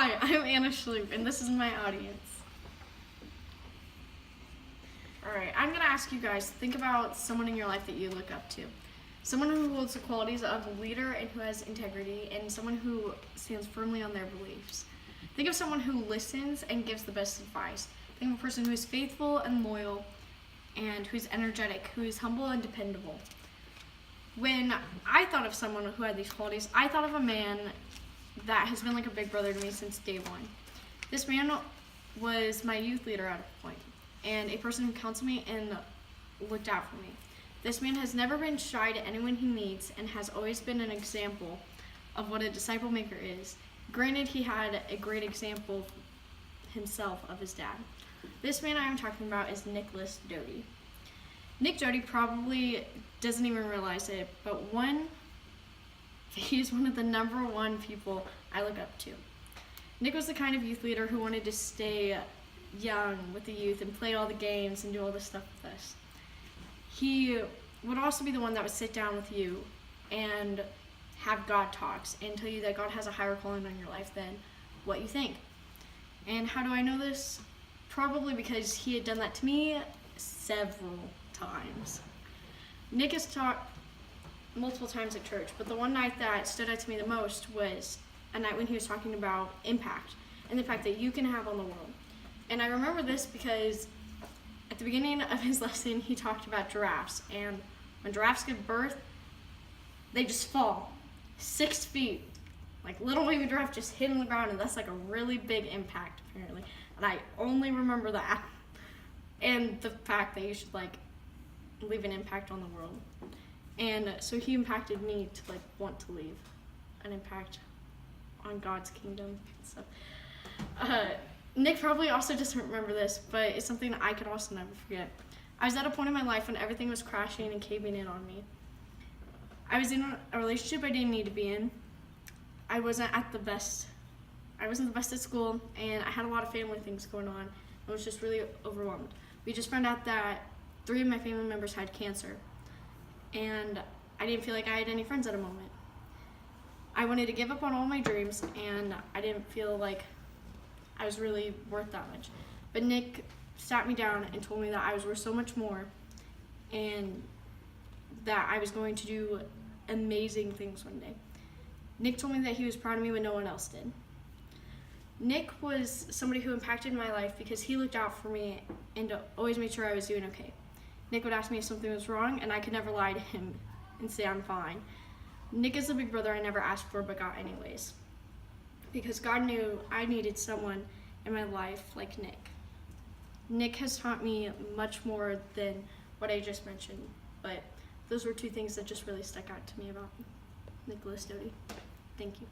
Hi, I'm Anna Schloop, and this is my audience. Alright, I'm going to ask you guys to think about someone in your life that you look up to. Someone who holds the qualities of a leader and who has integrity, and someone who stands firmly on their beliefs. Think of someone who listens and gives the best advice. Think of a person who is faithful and loyal, and who's energetic, who is humble and dependable. When I thought of someone who had these qualities, I thought of a man that has been like a big brother to me since day one. This man was my youth leader at a point, and a person who counseled me and looked out for me. This man has never been shy to anyone he meets and has always been an example of what a disciple maker is. Granted, he had a great example himself of his dad. This man I am talking about is Nicholas Doty. Nick Doty probably doesn't even realize it, but he's one of the number one people I look up to. Nick was the kind of youth leader who wanted to stay young with the youth and play all the games and do all this stuff with us. He would also be the one that would sit down with you and have God talks and tell you that God has a higher calling on your life than what you think. And how do I know this? Probably because he had done that to me several times. Nick has taught multiple times at church, but the one night that stood out to me the most was a night when he was talking about impact and the fact that you can have on the world. And I remember this because at the beginning of his lesson, he talked about giraffes, and when giraffes give birth, they just fall 6 feet. Like little baby giraffe just hitting the ground, and that's like a really big impact apparently. And I only remember that. And the fact that you should like leave an impact on the world. And so he impacted me to like want to leave an impact on God's kingdom and stuff. Nick probably also doesn't remember this, but it's something I could also never forget. I was at a point in my life when everything was crashing and caving in on me. I was in a relationship I didn't need to be in. I wasn't the best at school, and I had a lot of family things going on. I was just really overwhelmed. We just found out that 3 of my family members had cancer, and I didn't feel like I had any friends at a moment. I wanted to give up on all my dreams, and I didn't feel like I was really worth that much. But Nick sat me down and told me that I was worth so much more, and that I was going to do amazing things one day. Nick told me that he was proud of me when no one else did. Nick was somebody who impacted my life because he looked out for me and always made sure I was doing okay. Nick would ask me if something was wrong, and I could never lie to him and say I'm fine. Nick is the big brother I never asked for but got anyways, because God knew I needed someone in my life like Nick. Nick has taught me much more than what I just mentioned, but those were 2 things that just really stuck out to me about Nicholas Doty. Thank you.